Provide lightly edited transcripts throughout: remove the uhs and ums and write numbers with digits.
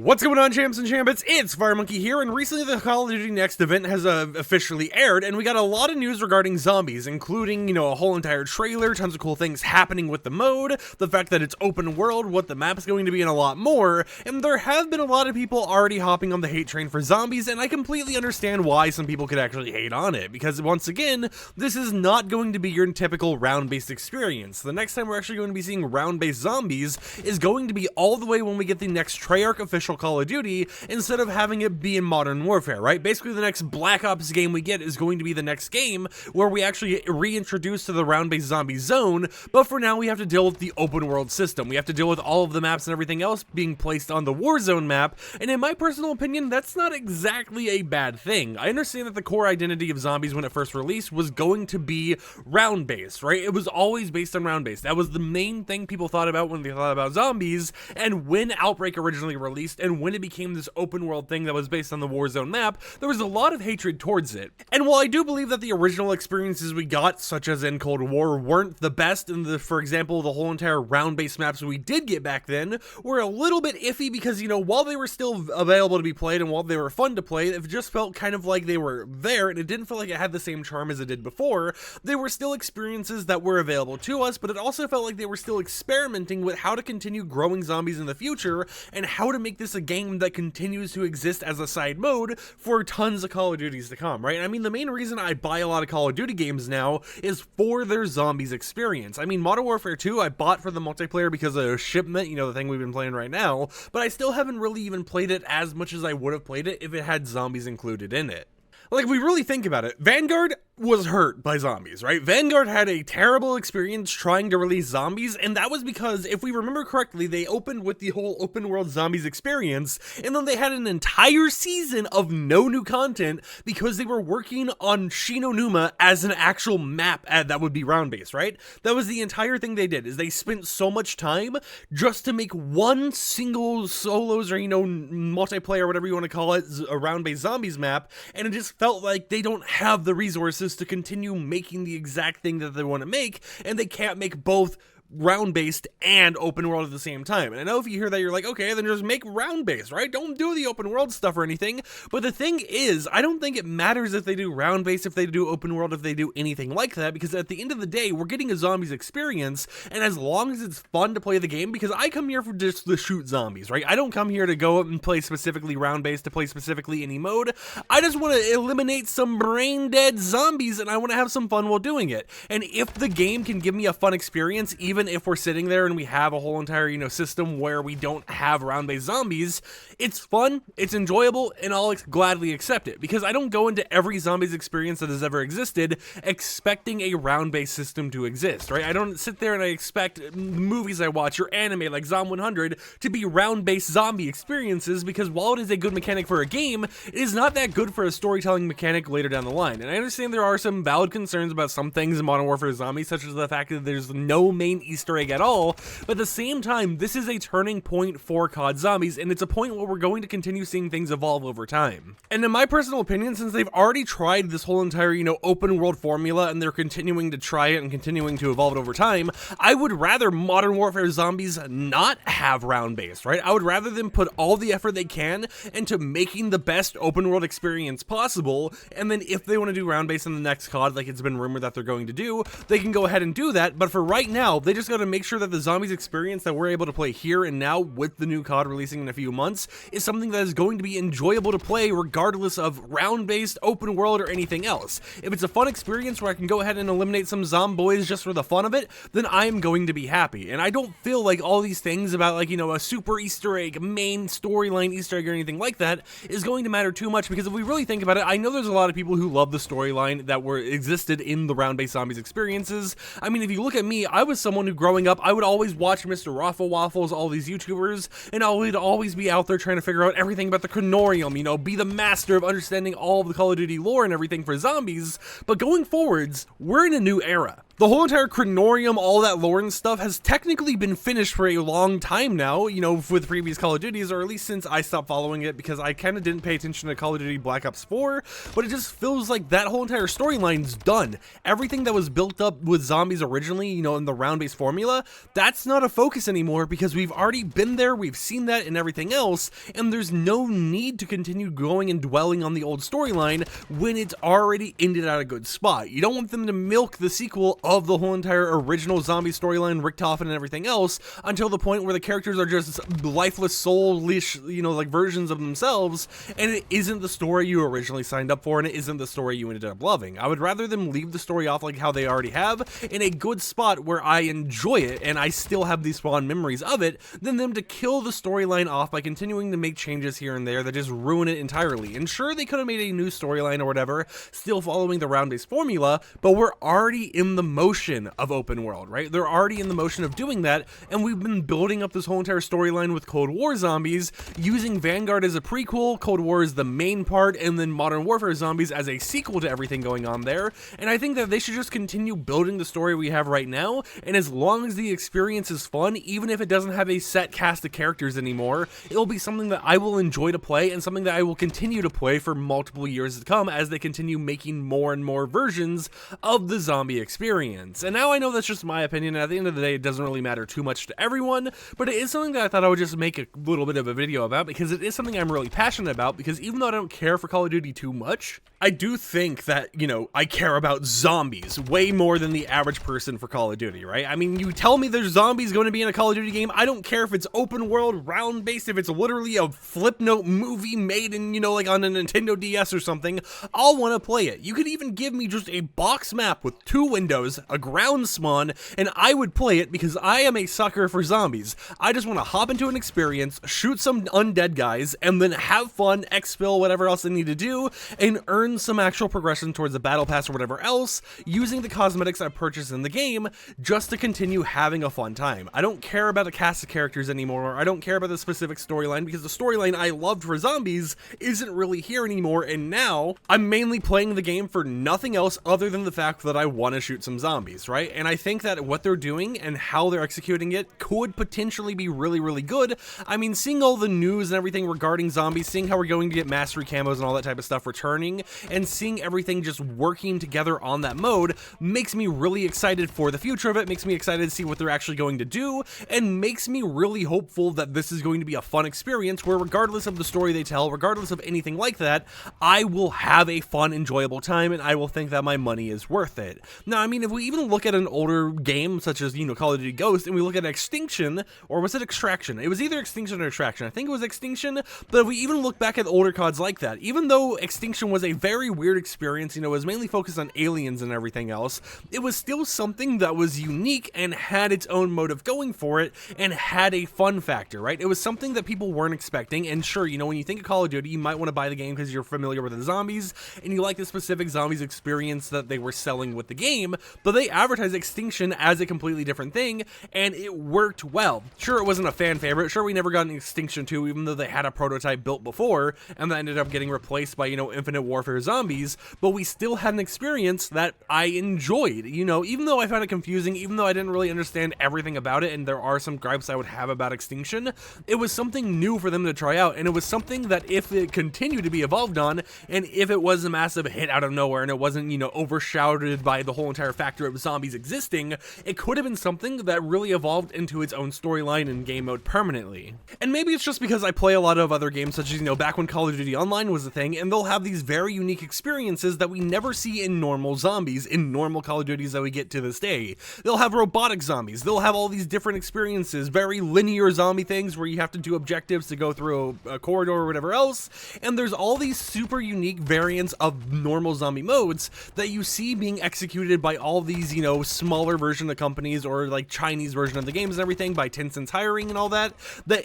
What's going on, champs and champions? It's FireMonkey here, and recently the Call of Duty Next event has officially aired, and we got a lot of news regarding zombies, including, a whole entire trailer, tons of cool things happening with the mode, the fact that it's open world, what the map's going to be, and a lot more. And there have been a lot of people already hopping on the hate train for zombies, and I completely understand why some people could actually hate on it, because once again, this is not going to be your typical round-based experience. The next time we're actually going to be seeing round-based zombies is going to be all the way when we get the next Treyarch official Call of Duty, instead of having it be in Modern Warfare, right? Basically, the next Black Ops game we get is going to be the next game where we actually reintroduce to the round-based zombie zone, but for now we have to deal with the open world system. We have to deal with all of the maps and everything else being placed on the Warzone map, and in my personal opinion, that's not exactly a bad thing. I understand that the core identity of zombies when it first released was going to be round-based, right? It was always based on round-based. That was the main thing people thought about when they thought about zombies, and when Outbreak originally released, and when it became this open world thing that was based on the Warzone map, there was a lot of hatred towards it. And while I do believe that the original experiences we got, such as in Cold War, weren't the best, and for example, the whole entire round-based maps we did get back then were a little bit iffy because, while they were still available to be played and while they were fun to play, it just felt kind of like they were there, and it didn't feel like it had the same charm as it did before. They were still experiences that were available to us, but it also felt like they were still experimenting with how to continue growing zombies in the future and how to make this a game that continues to exist as a side mode for tons of Call of Duties to come, right? I mean, the main reason I buy a lot of Call of Duty games now is for their zombies experience. I mean, Modern Warfare 2 I bought for the multiplayer because of shipment, the thing we've been playing right now, but I still haven't really even played it as much as I would have played it if it had zombies included in it. Like, if we really think about it, Vanguard was hurt by zombies, right? Vanguard had a terrible experience trying to release zombies, and that was because, if we remember correctly, they opened with the whole open world zombies experience, and then they had an entire season of no new content because they were working on Shinonuma as an actual map that would be round-based, right? That was the entire thing they did, is they spent so much time just to make one single solos or, multiplayer, whatever you want to call it, a round-based zombies map, and it just felt like they don't have the resources to continue making the exact thing that they want to make, and they can't make both round-based and open world at the same time. And I know if you hear that, you're like, okay, then just make round-based, right? Don't do the open world stuff or anything. But the thing is, I don't think it matters if they do round-based, if they do open world, if they do anything like that, because at the end of the day, we're getting a zombies experience, and as long as it's fun to play the game, because I come here for just to shoot zombies, right? I don't come here to go and play specifically round-based, to play specifically any mode. I just want to eliminate some brain-dead zombies, and I want to have some fun while doing it. And if the game can give me a fun experience, even if we're sitting there and we have a whole entire, system where we don't have round-based zombies, it's fun, it's enjoyable, and I'll gladly accept it, because I don't go into every zombies experience that has ever existed expecting a round-based system to exist, right? I don't sit there and I expect movies I watch or anime like Zom 100 to be round-based zombie experiences, because while it is a good mechanic for a game, it is not that good for a storytelling mechanic later down the line. And I understand there are some valid concerns about some things in Modern Warfare Zombies, such as the fact that there's no main Easter egg at all, but at the same time, this is a turning point for COD Zombies, and it's a point where we're going to continue seeing things evolve over time. And in my personal opinion, since they've already tried this whole entire, open world formula, and they're continuing to try it and continuing to evolve it over time, I would rather Modern Warfare Zombies not have round-based, right? I would rather them put all the effort they can into making the best open world experience possible, and then if they want to do round-based in the next COD, like it's been rumored that they're going to do, they can go ahead and do that, but for right now, they just got to make sure that the zombies experience that we're able to play here and now with the new COD releasing in a few months is something that is going to be enjoyable to play regardless of round-based, open world, or anything else. If it's a fun experience where I can go ahead and eliminate some zomboids just for the fun of it, then I am going to be happy. And I don't feel like all these things about, like, a super Easter egg, main storyline Easter egg or anything like that is going to matter too much, because if we really think about it, I know there's a lot of people who love the storyline that existed in the round-based zombies experiences. I mean, if you look at me, I was someone who growing up, I would always watch Mr. Raffle Waffles, all these YouTubers, and I would always be out there trying to figure out everything about the Chronorium, be the master of understanding all of the Call of Duty lore and everything for zombies. But going forwards, we're in a new era. The whole entire Chronorium, all that lore and stuff has technically been finished for a long time now, you know, with previous Call of Duties, or at least since I stopped following it, because I kind of didn't pay attention to Call of Duty Black Ops 4, but it just feels like that whole entire storyline's done. Everything that was built up with zombies originally, you know, in the round-based formula, that's not a focus anymore, because we've already been there, we've seen that and everything else, and there's no need to continue going and dwelling on the old storyline when it's already ended at a good spot. You don't want them to milk the sequel of the whole entire original zombie storyline, Richtofen and everything else, until the point where the characters are just lifeless, soulish, you know, like versions of themselves, and it isn't the story you originally signed up for, and it isn't the story you ended up loving. I would rather them leave the story off like how they already have, in a good spot where I enjoy it, and I still have these fond memories of it, than them to kill the storyline off by continuing to make changes here and there that just ruin it entirely. And sure, they could have made a new storyline or whatever, still following the round-based formula, but we're already in the motion of open world, right? They're already in the motion of doing that, and we've been building up this whole entire storyline with Cold War zombies, using Vanguard as a prequel, Cold War is the main part, and then Modern Warfare zombies as a sequel to everything going on there. And I think that they should just continue building the story we have right now, and as long as the experience is fun, even if it doesn't have a set cast of characters anymore, it'll be something that I will enjoy to play, and something that I will continue to play for multiple years to come as they continue making more and more versions of the zombie experience. And now I know that's just my opinion, and at the end of the day, it doesn't really matter too much to everyone, but it is something that I thought I would just make a little bit of a video about, because it is something I'm really passionate about, because even though I don't care for Call of Duty too much, I do think that, you know, I care about zombies way more than the average person for Call of Duty, right? I mean, you tell me there's zombies going to be in a Call of Duty game, I don't care if it's open world, round-based, if it's literally a flip note movie made in, you know, like on a Nintendo DS or something, I'll want to play it. You could even give me just a box map with 2 windows, a ground spawn, and I would play it, because I am a sucker for zombies. I just want to hop into an experience, shoot some undead guys, and then have fun, exfil, whatever else I need to do, and earn some actual progression towards the battle pass or whatever else, using the cosmetics I purchased in the game, just to continue having a fun time. I don't care about a cast of characters anymore, I don't care about the specific storyline, because the storyline I loved for zombies isn't really here anymore, and now I'm mainly playing the game for nothing else other than the fact that I want to shoot some zombies, right? And I think that what they're doing and how they're executing it could potentially be really, really good. I mean, seeing all the news and everything regarding zombies, seeing how we're going to get mastery camos and all that type of stuff returning, and seeing everything just working together on that mode makes me really excited for the future of it, makes me excited to see what they're actually going to do, and makes me really hopeful that this is going to be a fun experience where, regardless of the story they tell, regardless of anything like that, I will have a fun, enjoyable time, and I will think that my money is worth it. Now, I mean, if we even look at an older game such as, you know, Call of Duty Ghost, and we look at Extinction, or was it Extraction? It was either Extinction or Extraction. I think it was Extinction, but if we even look back at older CODs like that, even though Extinction was a very weird experience, you know, it was mainly focused on aliens and everything else, it was still something that was unique and had its own motive going for it, and had a fun factor, right? It was something that people weren't expecting, and sure, you know, when you think of Call of Duty, you might want to buy the game because you're familiar with the zombies, and you like the specific zombies experience that they were selling with the game, but they advertised Extinction as a completely different thing, and it worked well. Sure, it wasn't a fan favorite, sure, we never got an Extinction 2, even though they had a prototype built before, and that ended up getting replaced by, you know, Infinite Warfare zombies, but we still had an experience that I enjoyed, you know, even though I found it confusing, even though I didn't really understand everything about it, and there are some gripes I would have about Extinction, it was something new for them to try out, and it was something that if it continued to be evolved on, and if it was a massive hit out of nowhere, and it wasn't, you know, overshadowed by the whole entire factor of zombies existing, it could have been something that really evolved into its own storyline and game mode permanently. And maybe it's just because I play a lot of other games, such as, you know, back when Call of Duty Online was a thing, and they'll have these very unique experiences that we never see in normal zombies, in normal Call of Duties that we get to this day. They'll have robotic zombies, they'll have all these different experiences, very linear zombie things where you have to do objectives to go through a corridor or whatever else, and there's all these super unique variants of normal zombie modes that you see being executed by all these, you know, smaller version of companies, or like Chinese version of the games and everything, by Tencent's hiring and all that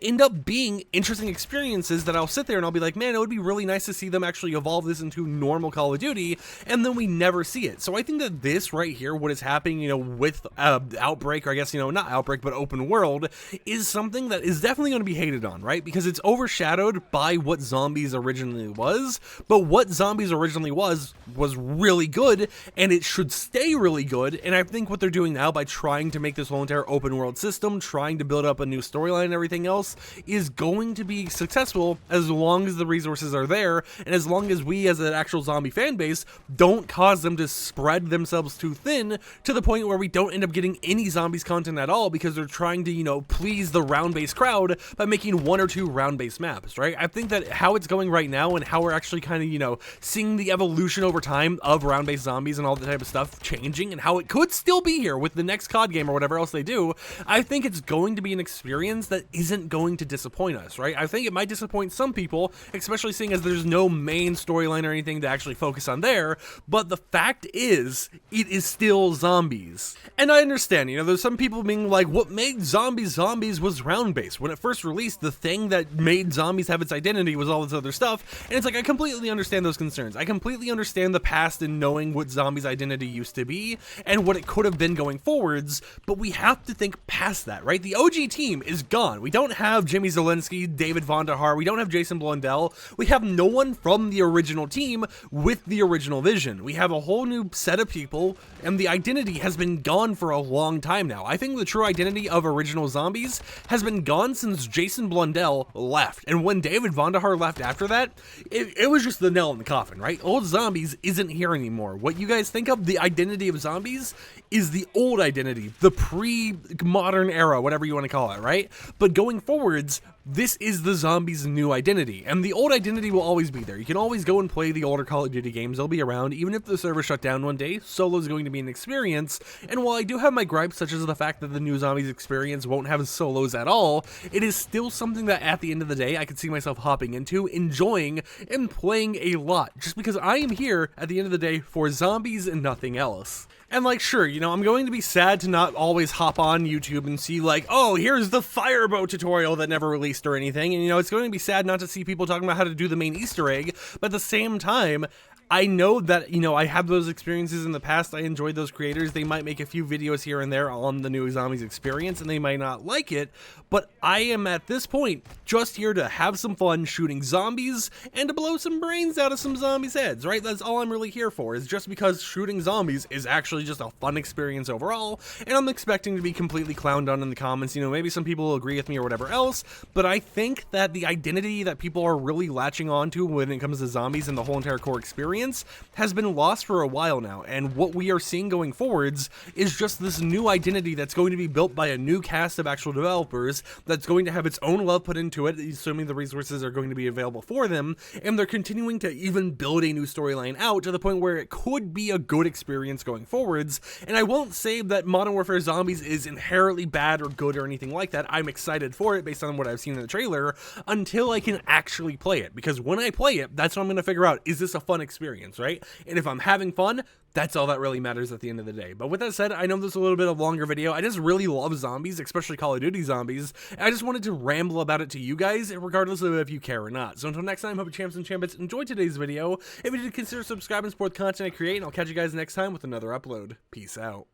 end up being interesting experiences that I'll sit there and I'll be like, man, it would be really nice to see them actually evolve this into normal Call of Duty, and then we never see it. So I think that this right here, what is happening, you know, with Outbreak, or I guess, you know, not Outbreak, but Open World, is something that is definitely going to be hated on, right? Because it's overshadowed by what Zombies originally was, but what Zombies originally was really good, and it should stay really really good, and I think what they're doing now by trying to make this whole entire open world system, trying to build up a new storyline and everything else, is going to be successful as long as the resources are there, and as long as we as an actual zombie fan base don't cause them to spread themselves too thin to the point where we don't end up getting any zombies content at all because they're trying to, you know, please the round-based crowd by making 1 or 2 round-based maps, right? I think that how it's going right now and how we're actually kind of, you know, seeing the evolution over time of round-based zombies and all that type of stuff changing, and how it could still be here with the next COD game or whatever else they do, I think it's going to be an experience that isn't going to disappoint us, right? I think it might disappoint some people, especially seeing as there's no main storyline or anything to actually focus on there, but the fact is, it is still zombies. And I understand, you know, there's some people being like, what made zombies was round-based. When it first released, the thing that made zombies have its identity was all this other stuff, and it's like, I completely understand those concerns. I completely understand the past and knowing what zombies' identity used to be, and what it could have been going forwards, but we have to think past that, right? The OG team is gone. We don't have Jimmy Zielinski, David Vonderhaar, we don't have Jason Blundell, we have no one from the original team with the original vision. We have a whole new set of people, and the identity has been gone for a long time now. I think the true identity of original zombies has been gone since Jason Blundell left, and when David Vonderhaar left after that, it was just the nail in the coffin, right? Old Zombies isn't here anymore. What you guys think of the identity of zombies is the old identity, the pre-modern era, whatever you want to call it, right? But going forwards, this is the zombies' new identity, and the old identity will always be there. You can always go and play the older Call of Duty games. They'll be around. Even if the server shut down one day, solo is going to be an experience, and while I do have my gripes, such as the fact that the new zombies experience won't have solos at all, it is still something that at the end of the day, I could see myself hopping into, enjoying, and playing a lot, just because I am here at the end of the day for zombies and nothing else. And like, sure, you know, I'm going to be sad to not always hop on YouTube and see like, oh, here's the fireboat tutorial that never released or anything. And, you know, it's going to be sad not to see people talking about how to do the main Easter egg. But at the same time, I know that, you know, I have those experiences in the past. I enjoyed those creators. They might make a few videos here and there on the new zombies experience, and they might not like it, but I am at this point just here to have some fun shooting zombies and to blow some brains out of some zombies' heads, right? That's all I'm really here for, is just because shooting zombies is actually just a fun experience overall, and I'm expecting to be completely clowned on in the comments. You know, maybe some people will agree with me or whatever else, but I think that the identity that people are really latching onto when it comes to zombies and the whole entire core experience has been lost for a while now, and what we are seeing going forwards is just this new identity that's going to be built by a new cast of actual developers that's going to have its own love put into it, assuming the resources are going to be available for them, and they're continuing to even build a new storyline out to the point where it could be a good experience going forwards. And I won't say that Modern Warfare Zombies is inherently bad or good or anything like that. I'm excited for it based on what I've seen in the trailer until I can actually play it, because when I play it, that's when I'm going to figure out, is this a fun experience, right? And if I'm having fun, that's all that really matters at the end of the day. But with that said, I know this is a little bit of a longer video. I just really love zombies, especially Call of Duty zombies. And I just wanted to ramble about it to you guys, regardless of if you care or not. So until next time, hope you champs and champions enjoyed today's video. If you did, consider subscribing, support the content I create, and I'll catch you guys next time with another upload. Peace out.